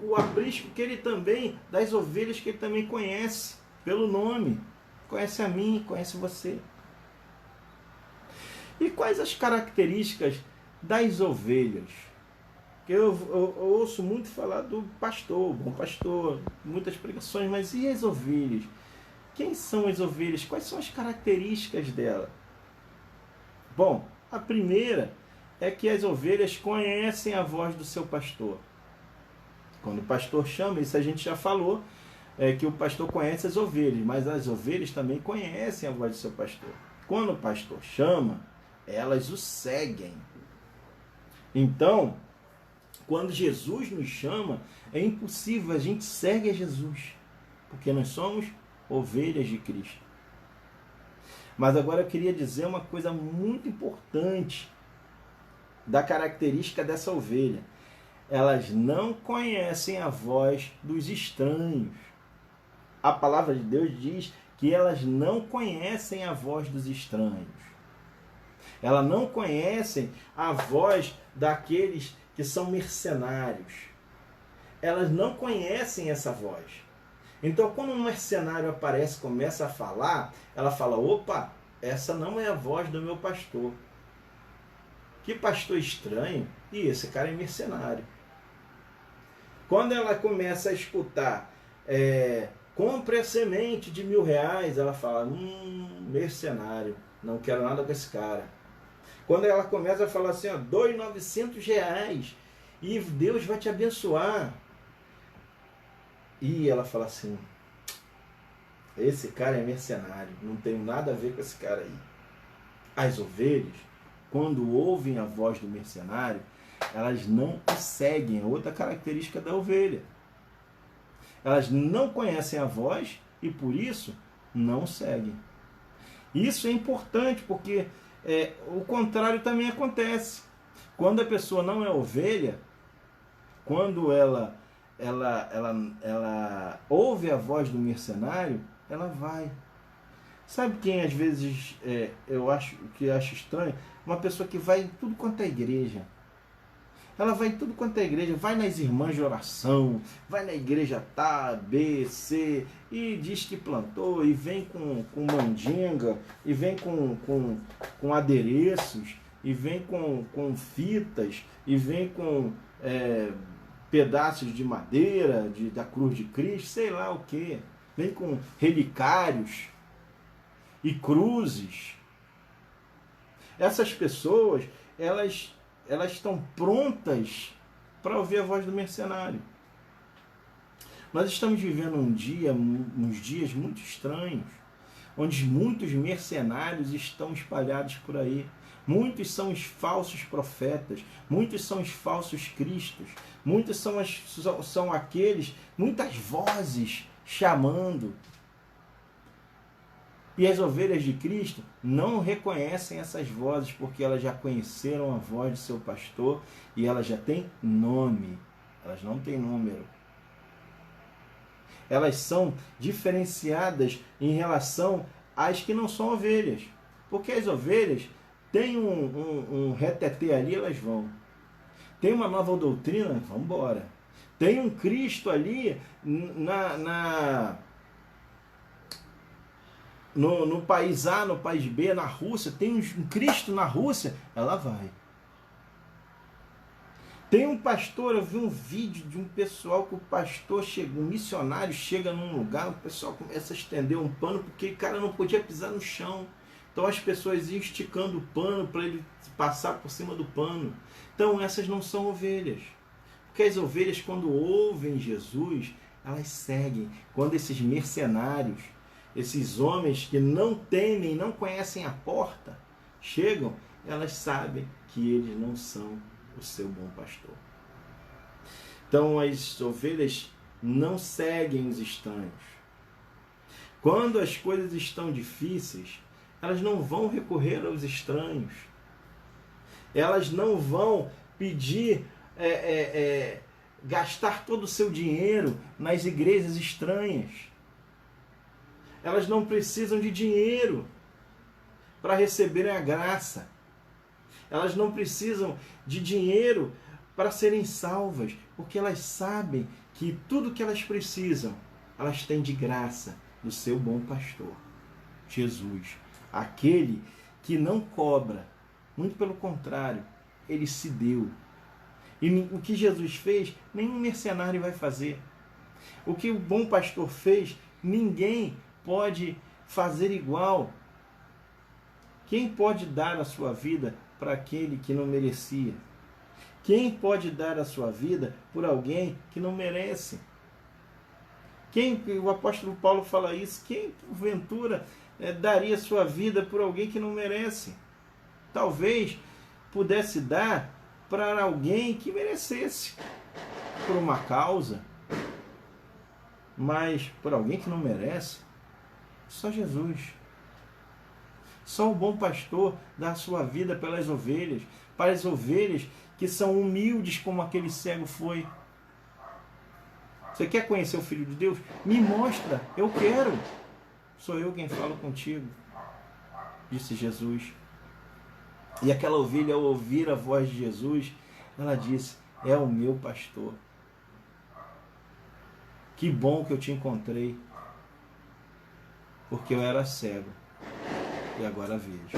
o aprisco que ele também, das ovelhas que ele também conhece, pelo nome. Conhece a mim, conhece você. E quais as características das ovelhas? Eu ouço muito falar do pastor, bom pastor, muitas pregações, mas e as ovelhas? Quem são as ovelhas? Quais são as características dela? Bom, a primeira é que as ovelhas conhecem a voz do seu pastor. Quando o pastor chama, isso a gente já falou, que o pastor conhece as ovelhas, mas as ovelhas também conhecem a voz do seu pastor. Quando o pastor chama, elas o seguem. Então, quando Jesus nos chama, é impossível, a gente segue a Jesus, porque nós somos ovelhas de Cristo. Mas agora eu queria dizer uma coisa muito importante da característica dessa ovelha. Elas não conhecem a voz dos estranhos. A palavra de Deus diz que elas não conhecem a voz dos estranhos. Elas não conhecem a voz daqueles que são mercenários. Elas não conhecem essa voz. Então, quando um mercenário aparece e começa a falar, ela fala: opa, essa não é a voz do meu pastor. Que pastor estranho. E esse cara é mercenário. Quando ela começa a escutar, compre a semente de R$1.000, ela fala: mercenário, não quero nada com esse cara. Quando ela começa a falar assim, ó, doe R$900 e Deus vai te abençoar. E ela fala assim, esse cara é mercenário, não tenho nada a ver com esse cara aí. As ovelhas, quando ouvem a voz do mercenário, elas não o seguem. É outra característica da ovelha. Elas não conhecem a voz e por isso não seguem. Isso é importante porque o contrário também acontece. Quando a pessoa não é ovelha, quando ela ouve a voz do mercenário, ela vai. Sabe quem às vezes eu acho estranho? Uma pessoa que vai em tudo quanto é igreja. Ela vai em tudo quanto é igreja, vai nas irmãs de oração, vai na igreja A, B, C, e diz que plantou, e vem com mandinga, e vem com adereços, e vem com fitas, e vem com pedaços de madeira, da cruz de Cristo, sei lá o que. Vem com relicários e cruzes. Essas pessoas, elas estão prontas para ouvir a voz do mercenário. Nós estamos vivendo uns dias muito estranhos, onde muitos mercenários estão espalhados por aí. Muitos são os falsos profetas, muitos são os falsos cristos, muitos são aqueles, muitas vozes chamando. E as ovelhas de Cristo não reconhecem essas vozes porque elas já conheceram a voz de seu pastor e elas já têm nome, elas não têm número. Elas são diferenciadas em relação às que não são ovelhas, porque as ovelhas têm um reteté ali, elas vão. Tem uma nova doutrina, vão embora. Tem um Cristo ali no país A, no país B, na Rússia, tem um Cristo na Rússia, ela vai. Tem um pastor, eu vi um vídeo de um pessoal que o pastor chega, um missionário chega num lugar, o pessoal começa a estender um pano, porque o cara não podia pisar no chão. Então as pessoas iam esticando o pano para ele passar por cima do pano. Então essas não são ovelhas. Porque as ovelhas, quando ouvem Jesus, elas seguem. Quando esses mercenários, esses homens que não temem, não conhecem a porta, chegam, elas sabem que eles não são o seu bom pastor. Então as ovelhas não seguem os estranhos. Quando as coisas estão difíceis, elas não vão recorrer aos estranhos. Elas não vão pedir, gastar todo o seu dinheiro nas igrejas estranhas. Elas não precisam de dinheiro para receberem a graça. Elas não precisam de dinheiro para serem salvas, porque elas sabem que tudo que elas precisam, elas têm de graça do seu bom pastor, Jesus. Aquele que não cobra, muito pelo contrário, ele se deu. E o que Jesus fez, nenhum mercenário vai fazer. O que o bom pastor fez, ninguém pode fazer igual. Quem pode dar a sua vida para aquele que não merecia? Quem pode dar a sua vida por alguém que não merece? O apóstolo Paulo fala isso, quem porventura daria sua vida por alguém que não merece? Talvez pudesse dar para alguém que merecesse, por uma causa, mas por alguém que não merece, só Jesus. Só o bom pastor dá a sua vida pelas ovelhas, para as ovelhas que são humildes como aquele cego foi. Você quer conhecer o Filho de Deus? Me mostra, eu quero. Sou eu quem falo contigo, disse Jesus. E aquela ovelha, ao ouvir a voz de Jesus, ela disse, é o meu pastor. Que bom que eu te encontrei, porque eu era cego e agora vejo.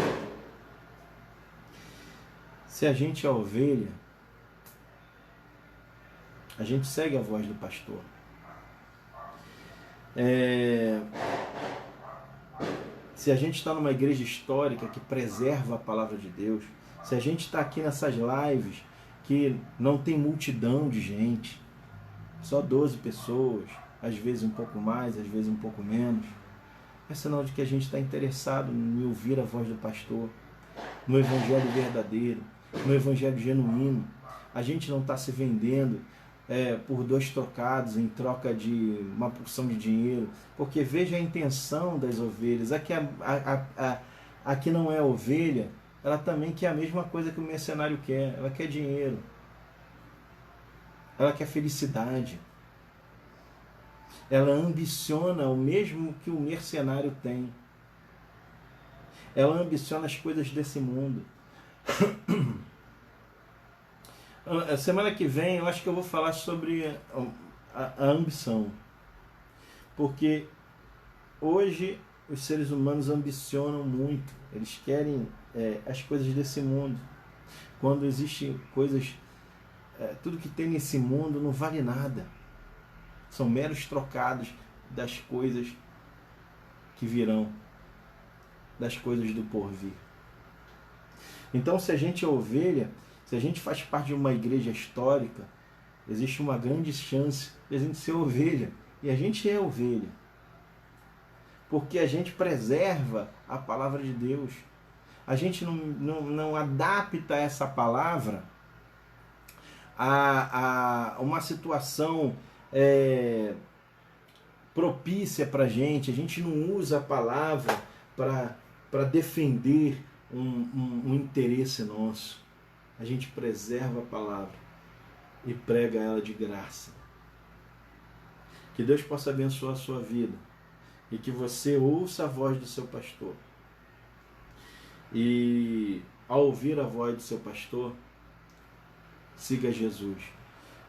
Se a gente é ovelha, a gente segue a voz do pastor. se a gente está numa igreja histórica que preserva a palavra de Deus, se a gente está aqui nessas lives que não tem multidão de gente, só 12 pessoas, às vezes um pouco mais, às vezes um pouco menos, é sinal de que a gente está interessado em ouvir a voz do pastor, no evangelho verdadeiro, no evangelho genuíno. A gente não está se vendendo por 2 trocados em troca de uma porção de dinheiro, porque veja a intenção das ovelhas. A que não é ovelha, ela também quer a mesma coisa que o mercenário quer, ela quer dinheiro, ela quer felicidade, ela ambiciona o mesmo que o mercenário tem, ela ambiciona as coisas desse mundo. A semana que vem eu acho que eu vou falar sobre a ambição, porque hoje os seres humanos ambicionam muito, eles querem as coisas desse mundo, quando existem coisas, tudo que tem nesse mundo não vale nada, são meros trocados das coisas que virão, das coisas do porvir. Então, se a gente é ovelha, se a gente faz parte de uma igreja histórica, existe uma grande chance de a gente ser ovelha. E a gente é ovelha. Porque a gente preserva a palavra de Deus. A gente não adapta essa palavra a uma situação propícia para a gente. A gente não usa a palavra para defender um interesse nosso. A gente preserva a palavra e prega ela de graça. Que Deus possa abençoar a sua vida e que você ouça a voz do seu pastor. E ao ouvir a voz do seu pastor, siga Jesus.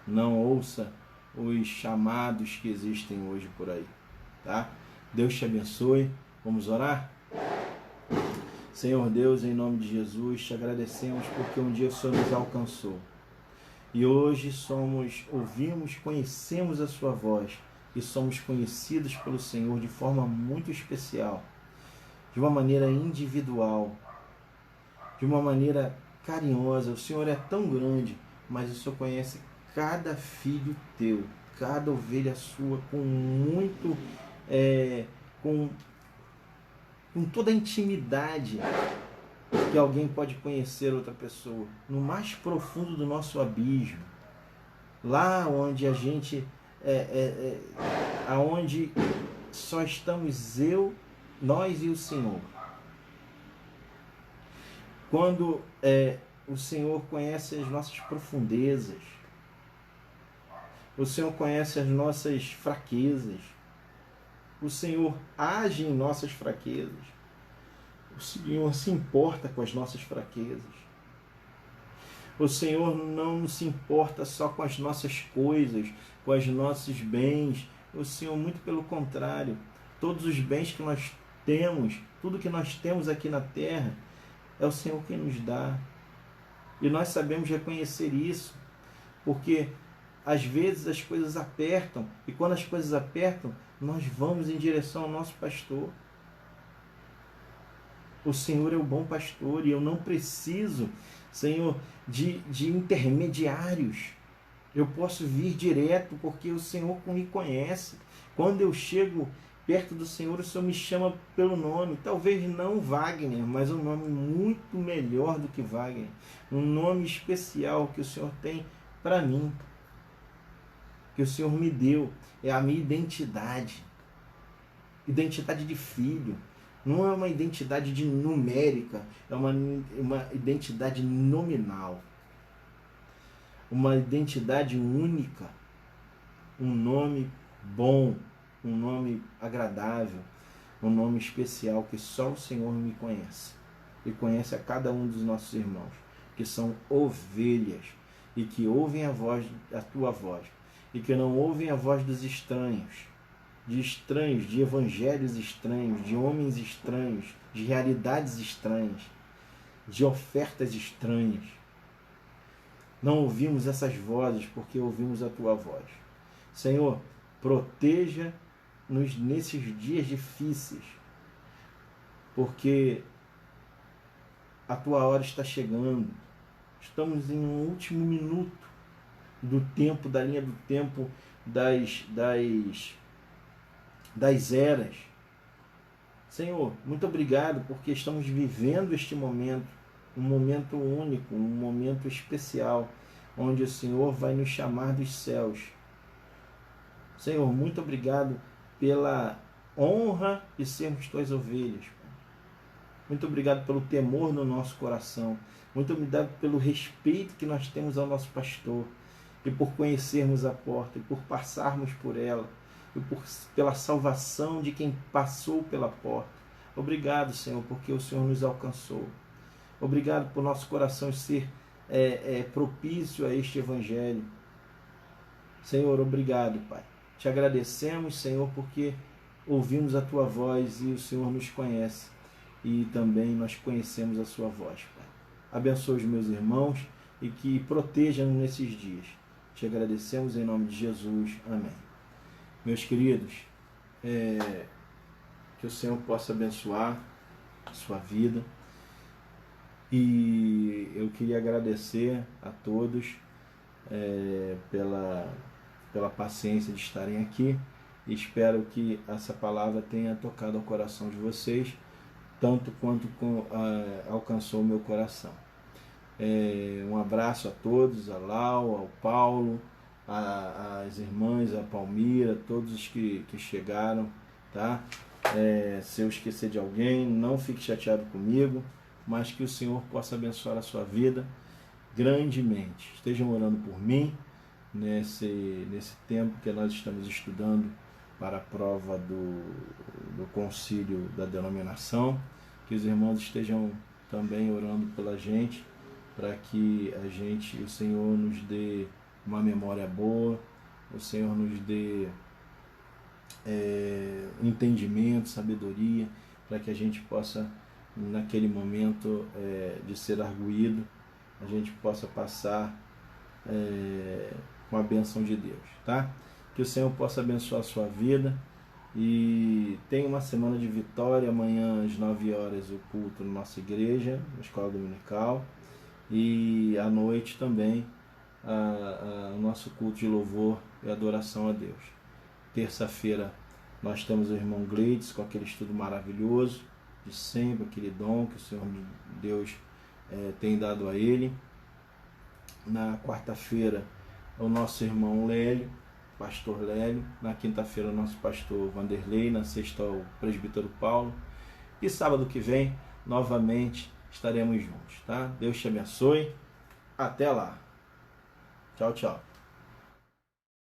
Não ouça os chamados que existem hoje por aí, tá? Deus te abençoe. Vamos orar? Senhor Deus, em nome de Jesus, te agradecemos porque um dia o Senhor nos alcançou. E hoje ouvimos, conhecemos a sua voz e somos conhecidos pelo Senhor de forma muito especial, de uma maneira individual, de uma maneira carinhosa. O Senhor é tão grande, mas o Senhor conhece cada filho teu, cada ovelha sua com toda a intimidade que alguém pode conhecer outra pessoa, no mais profundo do nosso abismo, lá onde a gente aonde só estamos nós e o Senhor. Quando o Senhor conhece as nossas profundezas, o Senhor conhece as nossas fraquezas, o Senhor age em nossas fraquezas, o Senhor se importa com as nossas fraquezas, o Senhor não se importa só com as nossas coisas, com os nossos bens. O Senhor, muito pelo contrário, todos os bens que nós temos, tudo que nós temos aqui na terra, é o Senhor quem nos dá. E nós sabemos reconhecer isso, porque às vezes as coisas apertam, e quando as coisas apertam, nós vamos em direção ao nosso pastor. O Senhor é o bom pastor, e eu não preciso, Senhor, de intermediários. Eu posso vir direto, porque o Senhor me conhece. Quando eu chego perto do Senhor, o Senhor me chama pelo nome. Talvez não Wagner, mas um nome muito melhor do que Wagner. Um nome especial que o Senhor tem para mim, que o Senhor me deu. É a minha identidade. Identidade de filho. Não é uma identidade numérica, é uma identidade nominal. Uma identidade única. Um nome bom, um nome agradável, um nome especial que só o Senhor me conhece. E conhece a cada um dos nossos irmãos, que são ovelhas e que ouvem a tua voz, e que não ouvem a voz dos estranhos, de evangelhos estranhos, de homens estranhos, de realidades estranhas, de ofertas estranhas. Não ouvimos essas vozes porque ouvimos a tua voz. Senhor, proteja-nos nesses dias difíceis. porque a tua hora está chegando. Estamos em um último minuto do tempo, da linha do tempo das eras. Senhor, muito obrigado porque estamos vivendo este momento, um momento único, um momento especial, onde o Senhor vai nos chamar dos céus. Senhor, muito obrigado pela honra de sermos tuas ovelhas. Muito obrigado pelo temor no nosso coração. Muito obrigado pelo respeito que nós temos ao nosso pastor, e por conhecermos a porta, e por passarmos por ela, e pela salvação de quem passou pela porta. Obrigado, Senhor, porque o Senhor nos alcançou. Obrigado por nosso coração ser propício a este Evangelho. Senhor, obrigado, Pai. Te agradecemos, Senhor, porque ouvimos a Tua voz e o Senhor nos conhece. E também nós conhecemos a Sua voz, Pai. Abençoe os meus irmãos e que proteja-nos nesses dias. Te agradecemos em nome de Jesus. Amém. Meus queridos, que o Senhor possa abençoar a sua vida. E eu queria agradecer a todos pela paciência de estarem aqui. E espero que essa palavra tenha tocado o coração de vocês, tanto quanto alcançou o meu coração. Um abraço a todos, a Lau, ao Paulo, às irmãs, a Palmira, todos os que chegaram, tá? Se eu esquecer de alguém, não fique chateado comigo, mas que o Senhor possa abençoar a sua vida grandemente. Estejam orando por mim nesse tempo que nós estamos estudando para a prova do concílio da denominação. Que os irmãos estejam também orando pela gente, para que o Senhor nos dê uma memória boa, o Senhor nos dê entendimento, sabedoria, para que a gente possa, naquele momento de ser arguído, a gente possa passar com a bênção de Deus, tá? Que o Senhor possa abençoar a sua vida e tenha uma semana de vitória. Amanhã às 9 horas o culto na nossa igreja, na escola dominical, e à noite também o nosso culto de louvor e adoração a Deus. Terça-feira nós temos o irmão Gleides com aquele estudo maravilhoso de sempre, aquele dom que o Senhor Deus tem dado a ele. Na quarta-feira o nosso irmão Lélio, pastor Lélio. Na quinta-feira o nosso pastor Vanderlei. Na sexta o presbítero Paulo. E sábado que vem novamente estaremos juntos, tá? Deus te abençoe. Até lá. Tchau, tchau.